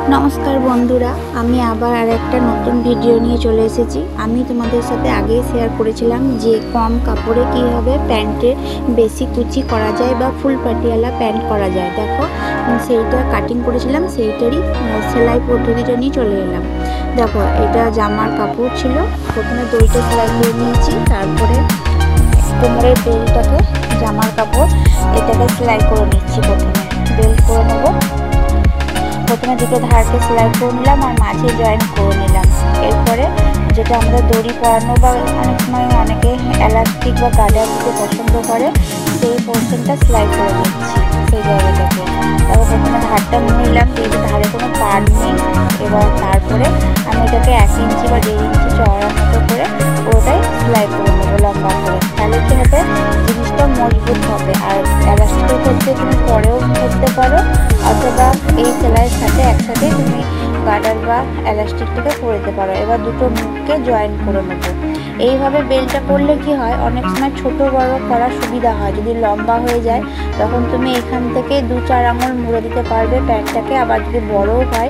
नमस्कार बंधुरा आमी आबार आरेकटा नतून भिडियो निये चले एसेछि। आमी तोमादेर साथे आगेई शेयर करेछिलाम जे कम कापड़े किभाबे पैंटेर बेशी कुचि करा जाय बा फुल पाटियाला पैंट करा जाय। देखो सेइटा काटिंग करेछिलाम, सेइटारই सेलाई पद्धतिटा निये चले एलाम। देखो एटा जामार कापड़ छिलो, प्रथमे दড়িটা সেলাই করে নিয়েছি, তারপরে কোমরের বেল্টটাকে জামার কাপড় এটাকে সেলাই করে নিচ্ছি। প্রথমে বেল্ট করে নেব। প্রথমে দুটো ধারকে সেলাই করে নিলাম আর মাঝে জয়েন করে নিলাম। এরপরে যেটা আমরা দড়ি পরানো বা অনেক সময় অনেকে এলাস্টিক বা গার্ডার দিতে পছন্দ করে সেই পোর্শনটা সেলাই করে নিচ্ছি সেই জায়গাটাকে। তারপর প্রথমে ধারটা নিয়ে নিলাম, যেহেতু ধারে কোনো পাড় নেই। এবার তারপরে আমি এটাকে 1 ইঞ্চি বা 1.5 ইঞ্চি চওড়ার মতো করে পুরোটাই সেলাই করে নেবো লম্বা করে। তাহলে কী হবে, জিনিসটা মজবুত হবে। আর এলাস্টিকের ক্ষেত্রে তুমি পরেও করতে পারো, অথবা এই সেলাইয়ের সাথে একসাথে তুমি গার্ডার বা এলাস্টিকটাকে করে দিতে পারো। এবার দুটো মুখকে জয়েন করে নেবো। এইভাবে বেল্টটা করলে কি হয়, অনেক সময় ছোটো বড়ো করার সুবিধা হয়। যদি লম্বা হয়ে যায় তখন তুমি এখান থেকে 2-4 আঙুল মুড়ে দিতে পারবে প্যান্টটাকে। আবার যদি বড়ও হয়,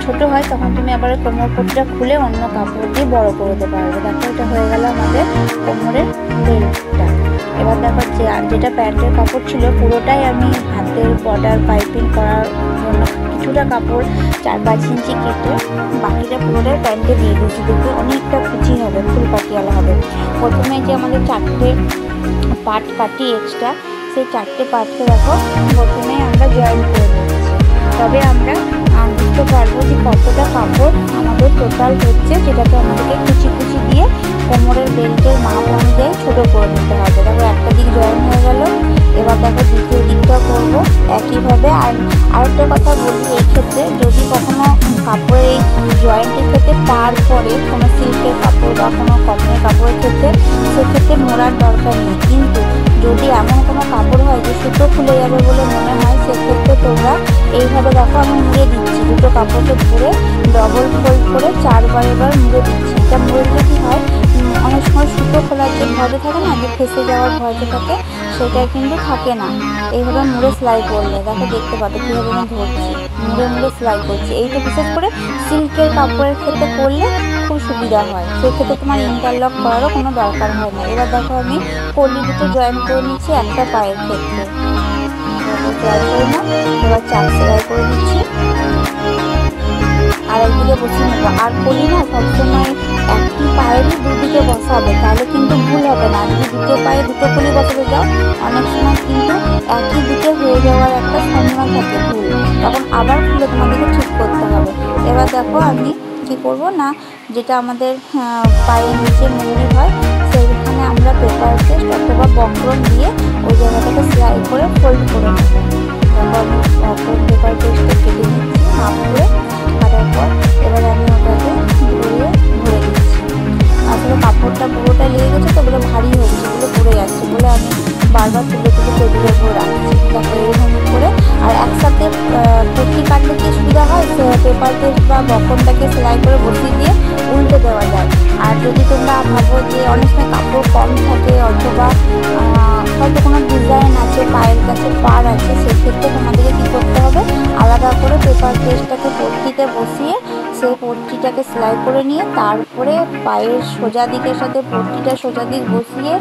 ছোটো হয়, তখন তুমি আবার কোমর পট্টিটা খুলে অন্য কাপড় দিয়ে বড় করে দিতে পারবে। দেখো এটা হয়ে গেল আমাদের কোমরের বেল্টটা। এবার দেখো যেটা প্যান্টের কাপড় ছিল পুরোটাই আমি হাতের বর্ডার পাইপিং করার জন্য কিছুটা কাপড় 4-5 ইঞ্চি কেটে বাকিটা পুরোটাই প্যান্টে দিয়ে দিয়েছি। দেখতে অনেকটা কুচি হবে, ফুল পাটিয়ালা হবে। প্রথমে যে আমাদের 4টে পার্ট কাটি এক্সট্রা, সেই 4টে পার্টকে দেখো প্রথমে আমরা জয়েন করে নিচ্ছি। তবে আমরা বুঝতে পারবো যে কতটা কাপড় আমাদের টোটাল হচ্ছে, যেটাকে আমাদেরকে কুচি কুচি দিয়ে কোমরের বেল্টের মাপ অনুযায়ী ছোটো করে নিতে হবে। তারপর একটা দিক জয়েন হয়ে গেল। এবার দেখো দ্বিতীয় দিকটা করবো একইভাবে। আর আরেকটা কথা বলি, এই ক্ষেত্রে যদি কখনো কাপড়ের এই জয়েন্টের ক্ষেত্রে পার পরে কোনো সিল্কের কাপড় বা কোনো কটনের কাপড়ের ক্ষেত্রে, সেক্ষেত্রে মোড়ার দরকার নেই। কিন্তু যদি এমন কোনো কাপড় হয় যে সুতো খুলে যাবে বলে মনে হয়, সেক্ষেত্রে তোমরা এইভাবে দেখো আমি মুড়ে দিচ্ছি। দুটো কাপড়কে ধরে ডবল ফোল্ড করে 4বার মুড়ে দিচ্ছি। এটা মুড়ে দিলে কী হয়, অনেক সময় সুতো খোলার যে ভয়টা থাকে না, যে ফেসে যাওয়ার ভয়টা থাকে, সেটা কিন্তু থাকে না এইভাবে মুড়ে সেলাই করলে। দেখো দেখতে পাবে কীভাবে আমি ধরছি, মুড়ে মুড়ে সেলাই করছি। এইটা বিশেষ করে সিল্কের কাপড়ের ক্ষেত্রে করলে খুব সুবিধা হয়। সেক্ষেত্রে তোমার ইন্টারলক করারও কোনো দরকার হয় না। এবার দেখো আমি কলি দুটো জয়েন করে নিচ্ছি একটা পায়ের ক্ষেত্রে। জয়েন করে নাও। এবার চাপ সেলাই করে দিচ্ছি, আর একদিকে বসিয়ে নেবো। আর কলি না সবসময় একটি পায়েরই দুদিকে বসাবে, তাহলে কিন্তু ভুল হবে না। যদি দুটো পায়ে দুটো কলি বসাতে যাও, অনেক সময় কিন্তু একই দিকে হয়ে যাওয়ার একটা সম্ভাবনা থাকে ভুল, তখন আবার খুলে তোমাদেরকে ঠিক করতে হবে। এবার দেখো আমি কী করবো না, যেটা আমাদের পায়ের নিচে মুড়ি হয় সেইখানে আমরা পেপার পেস্ট অথবা বক্রম দিয়ে ওই জায়গাটাকে সেলাই করে ফোল্ড করে নেবো। তারপর আমি পেপার পেস্টটা কেটে নিচ্ছি হাফ করে। কাটার পর এবারে আমি ওটাকে ধরে দিচ্ছি। আসলে কাপড়টা পুরোটা লেগে গেছে তো ওগুলো ভারী হচ্ছে, ওগুলো পড়ে যাচ্ছে বলে আমি বারবার তুলে টেবিলের উপর রাখছি। তারপরে এরকম করে আর একসাথে পট্টি কাটলে কি সুবিধা হয়, পেপার পেস্ট বা বক্রমটাকে সেলাই করে বসিয়ে দিয়ে উল্টে দেওয়া যায়। আর যদি তোমরা ভাবো যে অনেক সময় কাপড় কম থাকে অথবা হয়তো কোনো ডিজাইন আছে, পায়ের কাছে পাড় আছে, সেক্ষেত্রে তোমাদেরকে কী করতে হবে, আলাদা করে পেপার পেস্টটাকে পট্টিতে বসিয়ে সেই পট্টিটাকে সেলাই করে নিয়ে তারপরে পায়ের সোজা দিকের সাথে পট্টিটা সোজা দিক বসিয়ে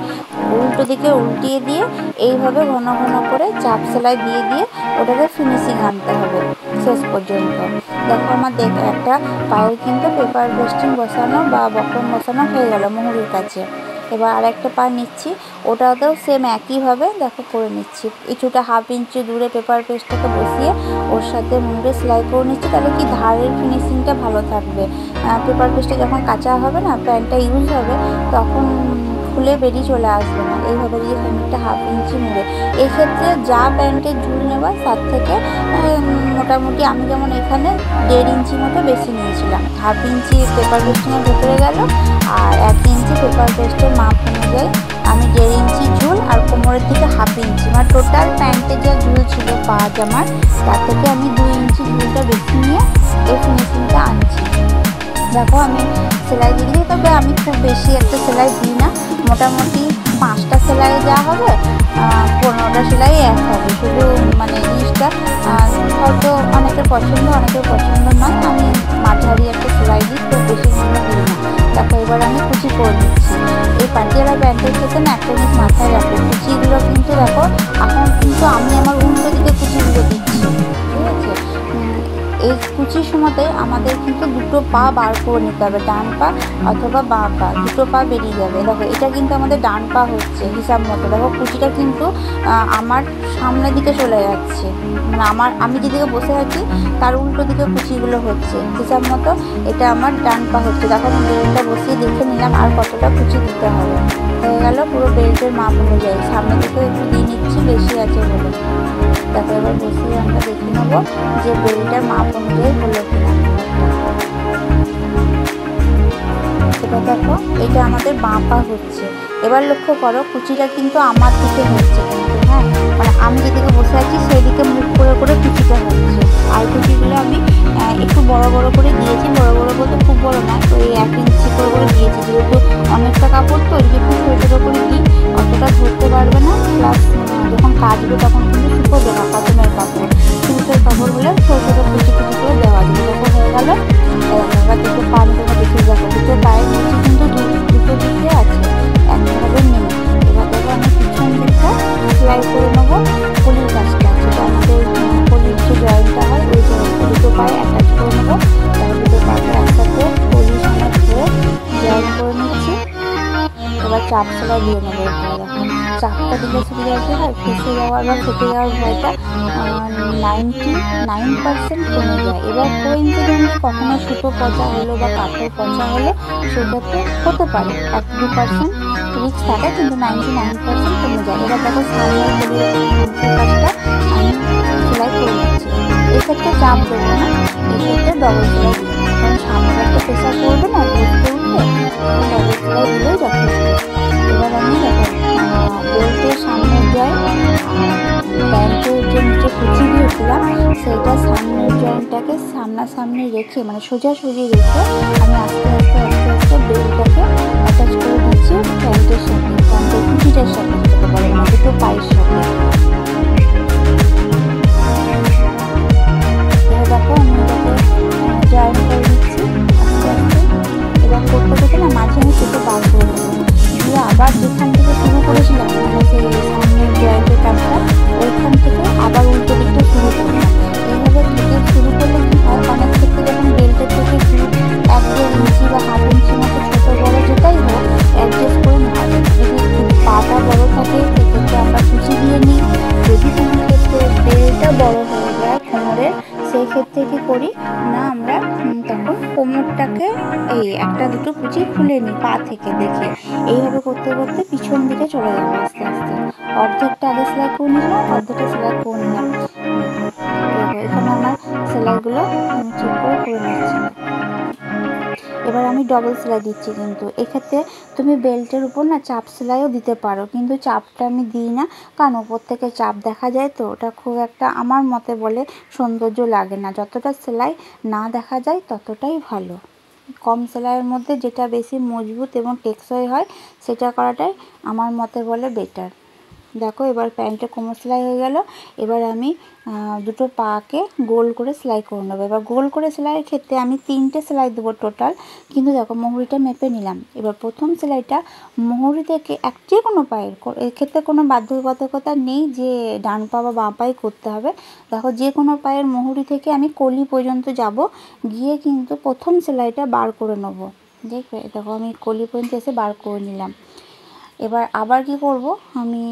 উল্টো দিকে উল্টিয়ে দিয়ে এইভাবে ঘন ঘন করে চাপ সেলাই দিয়ে দিয়ে ওটাকে ফিনিশিং আনতে হবে শেষ পর্যন্ত। দেখো আমার একটা পায়ের কিন্তু পেপার পেস্টিং বসানো বা বক্রম বসানো হয়ে গেল মুহুরির কাছে। এবার আরেকটা পা নিচ্ছি, ওটাতেও সেম একইভাবে দেখো করে নিচ্ছি। কিছুটা 1/2 ইঞ্চি দূরে পেপার পেস্টটাকে বসিয়ে ওর সাথে মুড়ে সেলাই করে নিচ্ছি। তাহলে কি ধারের ফিনিশিংটা ভালো থাকবে। পেপার পেস্টটা যখন কাঁচা হবে না, প্যান্টটা ইউজ হবে, তখন খুলে বেরিয়ে চলে আসবে না। এইভাবে দিয়ে খানিকটা 1/2 ইঞ্চি মুড়ে, এক্ষেত্রে যা প্যান্টের ঝুল নেবা তার থেকে মোটামুটি আমি যেমন এখানে 1.5 ইঞ্চি মতো বেশি নিয়েছিলাম। 1/2 ইঞ্চি পেপার পেস্টিংয়ের ভেতরে গেল, আর 1 ইঞ্চি পেপার পেস্টের মাপ অনুযায়ী আমি 1.5 ইঞ্চি ঝুল আর কোমরের দিকে 1/2 ইঞ্চি, মানে টোটাল প্যান্টের যে ঝুল ছিল পা জামার তার থেকে আমি 2 ইঞ্চি ঝুলটা বেশি নিয়ে এই ফিনিশিংটা আনছি। দেখো আমি সেলাই দিয়ে দিই, তবে আমি খুব বেশি একটা সেলাই দিই না, মোটামুটি 5টা সেলাই যা হবে 15টা সেলাই এক হবে। শুধু মানে জিনিসটা হয়তো অনেকের পছন্দ, অনেকের পছন্দ নয়। আমি মাঝারি একটা সেলাই দিই, তো বেশি মনে দিই না। দেখো এবার আমি কুচি করে দিচ্ছি। এই পাটিয়ালা প্যান্টের ক্ষেত্রে না একটা জিনিস মাথায় রাখো, কুচিগুলো কিন্তু দেখো এখন কিন্তু আমি আমার উল্টো দিকে কুচিগুলো দিচ্ছি, ঠিক আছে? এই কুচির সময়তে আমাদের কিন্তু দুটো পা বার করে নিতে হবে, ডান পা অথবা বাঁ পা, দুটো পা বেরিয়ে যাবে। দেখো এটা কিন্তু আমাদের ডান পা হচ্ছে হিসাব মতো। দেখো কুচিটা কিন্তু আমার সামনের দিকে চলে যাচ্ছে, মানে আমি যেদিকে বসে আছি তার উল্টো দিকে কুচিগুলো হচ্ছে হিসাব মতো। এটা আমার ডান পা হচ্ছে। দেখো আমি বেল্টটা বসিয়ে দেখে নিলাম আর কতটা কুচি দিতে হবে। হয়ে গেল পুরো বেল্টের মাপ অনুযায়ী। সামনের দিকে একটু দিয়ে নিচ্ছি, বেশি আছে বলে। দেখো এবার বসিয়ে আমরা দেখে নেবো যে বেল্টের মাপ অনুযায়ী হলো কিনা। এবার দেখো এটা আমাদের বাঁ পা হচ্ছে। এবার লক্ষ্য করো কুচিটা কিন্তু আমার দিকে হচ্ছে কিন্তু, হ্যাঁ, মানে আমি যেদিকে বসে আছি সেই দিকে মুখ করে করে কুচিটা হচ্ছে। আর কুচিগুলো আমি একটু বড় বড় করে দিয়েছি, বড় বড় বলতে খুব বড় না, তো এই 1 ইঞ্চি করে দিয়েছি। যেহেতু অনেকটা কাপড় তো একটু ছোটো ছোটো করে দিই, অতটা ধরতে পারবে না। প্লাস যখন কাচবে তখন কিন্তু শুকোবে না, কটনের কাপড়। সিল্কের কাপড় হলে ছোটো ছোটো কুচি কুচি করে দেওয়া যায়। দেখো হয়ে গেল। এবার দুটো পা তোমরা দেখে দেখো, দুটো পায়ের নিচে কিন্তু দুটো দিকে আছে, একভাবে নেই। এবার দেখো আমি পিছন দিকটা সেলাই করে নেবো। কলির কাজটা যেটা আমাদের কলির যে জয়েন্টটা হয় ওই জয়েন্টটা দুটো পায়ে অ্যাটাচ করে নেবো। তাহলে দুটো পাকে একসাথে কলির সঙ্গে ধরে জয়েন করে নিচ্ছি। এবার চাপ সেলাই দিয়ে নেবো। এখানে দেখো চাপটা দিলে সুবিধা কি হয়, ফেসে যাওয়ার বা ফেটে যাওয়ার ভয়টা 99% কমে যায়। এবার কোইন্সিডেন্টলি কখনো সুতো পচা হলো বা কাপড় পচা হলো সেক্ষেত্রে হতে পারে 1-2% রিস্ক থাকে, কিন্তু 99% কমে যায়। এবার দেখো সামনের কাজটা আমি সেলাই করে নিচ্ছি। এক্ষেত্রে চাপ দেবো না, এক্ষেত্রে ডবল সেলাই দিই, কারণ সামনে একটা প্রেশার পড়বে না উঠতে উঠতে, ডবল সেলাই দিলেই যথেষ্ট। এবার আমি দেখো বেল্টের সামনে যাই, প্যান্টের যে নিচে কুচি দিয়েছিলাম সেটা সামনের জয়েন্টটাকে সামনাসামনি রেখে, মানে সোজাসুজি রেখে আমি আস্তে আস্তে আস্তে আস্তে বেল্টটাকে অ্যাটাচ করে দিচ্ছি প্যান্টের সাথে, প্যান্টের কুচিটার সাথে, যেটাকে বলে মানে দুটো পায়ের সাথে। এবার দেখো আমি এটাকে জয়েন করে দিচ্ছি আস্তে আস্তে। এবার করতে করতে না মাঝে আমি সেটা বার করে দেবো, দিয়ে আবার যেখান থেকে শুরু করেছিলাম মানে সেই সামনের জয়েন্টের কাজটা ওইখান থেকে আবার উল্টো দিকটা শুরু করলাম। এইভাবে থেকে শুরু করলে কি হয়, অনেক ক্ষেত্রে যখন বেল্টের থেকে শুরু 1-1.5 ইঞ্চি বা হাফ ইঞ্চি মতো ছোটো বড়ো যেটাই হোক অ্যাডজাস্ট করে নেওয়া যায়। যদি পাটা বড়ো থাকে সেক্ষেত্রে আমরা কুচি দিয়ে নিই। যদি কোনো ক্ষেত্রে বেল্টটা বড়ো হয়ে যায় কোমরের, সেই ক্ষেত্রে কী করি না আমরা তখন কোমরটাকে এই 1-2 কুচি খুলে নিই পা থেকে দেখে। এইভাবে করতে করতে পিছন দিকে চলে যাবো আস্তে আস্তে। অর্ধেকটা আগে সেলাই করে নিলাম, অর্ধেকটা সেলাই করে নিলাম। এখানে আমার সেলাইগুলো আমি ঠিক করে নিচ্ছি। এবার আমি ডবল সেলাই দিচ্ছি, কিন্তু এক্ষেত্রে তুমি বেল্টের উপর না চাপ সেলাইও দিতে পারো, কিন্তু চাপটা আমি দিই না, কারণ ওপর থেকে চাপ দেখা যায় তো ওটা খুব একটা আমার মতে বলে সৌন্দর্য লাগে না। যতটা সেলাই না দেখা যায় ততটাই ভালো। কম সেলাইয়ের মধ্যে যেটা বেশি মজবুত এবং টেকসই হয় সেটা করাটাই আমার মতে বলে বেটার। দেখো এবার প্যান্টে কোমর সেলাই হয়ে গেল। এবার আমি দুটো পাকে গোল করে সেলাই করে নেবো। এবার গোল করে সেলাইয়ের ক্ষেত্রে আমি 3টে সেলাই দেবো টোটাল, কিন্তু দেখো মুহুরিটা মেপে নিলাম। এবার প্রথম সেলাইটা মুহুরি থেকে যে কোনো পায়ের, এক্ষেত্রে কোনো বাধ্যবাধকতা নেই যে ডান পা বা বাঁ পায়ে করতে হবে। দেখো যে কোনো পায়ের মুহুরি থেকে আমি কলি পর্যন্ত যাব, গিয়ে কিন্তু প্রথম সেলাইটা বার করে নেবো। দেখবে দেখো আমি কলি পর্যন্ত এসে বার করে নিলাম। এবার আবার কি করব, আমি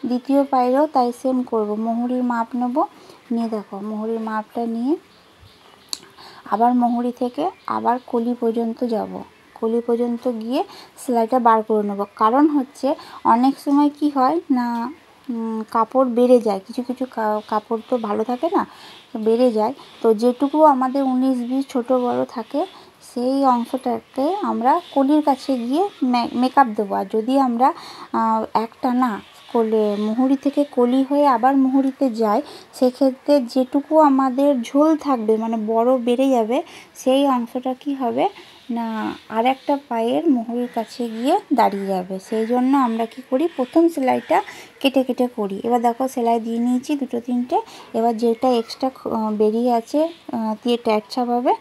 দ্বিতীয় পায়েরও তাই সেম করব। মুহুরির মাপ নেব, নিয়ে দেখো মুহুরির মাপটা নিয়ে আবার মুহুরি থেকে আবার কলি পর্যন্ত যাব, কলি পর্যন্ত গিয়ে সেলাইটা বার করে নেব। কারণ হচ্ছে অনেক সময় কি হয় না কাপড় বেড়ে যায়, কিছু কিছু কাপড় তো ভালো থাকে না, বেড়ে যায়। তো যেটুকু আমাদের 19-20 ছোটো বড়ো থাকে সেই অংশটাকে আমরা কলির কাছে গিয়ে মেকআপ দেবো। আর যদি আমরা একটা না মুহুরি থেকে কলি হয়ে আবার মুহুরিতে যাই, সেক্ষেত্রে যেটুকু আমাদের ঝোল থাকবে মানে বড় বেড়ে যাবে, সেই অংশটা কি হবে না আর একটা পায়ের মোহরের কাছে গিয়ে দাঁড়িয়ে যাবে। সেই জন্য আমরা কি করি, প্রথম সেলাইটা কেটে কেটে করি। এবার দেখো সেলাই দিয়ে নিয়েছি দুটো তিনটে। এবার যেটা এক্সট্রা বেরিয়ে আছে দিয়ে ট্যাট ছাপ হবে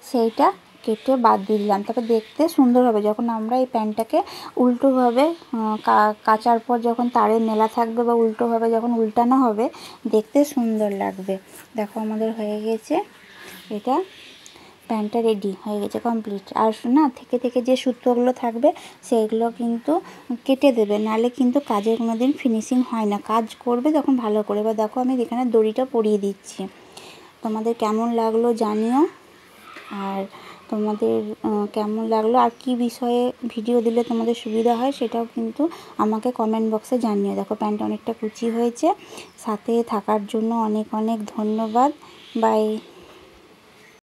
সেইটা কেটে বাদ দিয়ে দিলাম। তারপর দেখতে সুন্দর হবে যখন আমরা এই প্যান্টটাকে উল্টোভাবে কাচার পর যখন তারে মেলা থাকবে বা উল্টোভাবে যখন উল্টানো হবে দেখতে সুন্দর লাগবে। দেখো আমাদের হয়ে গেছে, এটা প্যান্টটা রেডি হয়ে গেছে, কমপ্লিট। আর না থেকে থেকে যে সুতোগুলো থাকবে সেইগুলো কিন্তু কেটে দেবে, নাহলে কিন্তু কাজের কোনো দিন ফিনিশিং হয় না। কাজ করবে তখন ভালো করে। এবার দেখো আমি এখানে দড়িটা পরিয়ে দিচ্ছি। তোমাদের কেমন লাগলো জানিও, আর তোমাদের কেমন লাগলো আর কি বিষয়ে ভিডিও দিলে তোমাদের সুবিধা হয় সেটাও কিন্তু আমাকে কমেন্ট বক্সে জানিও। দেখো প্যান্ট অনেকটা কুচি হয়েছে। সাথে থাকার জন্য অনেক অনেক ধন্যবাদ। বাই।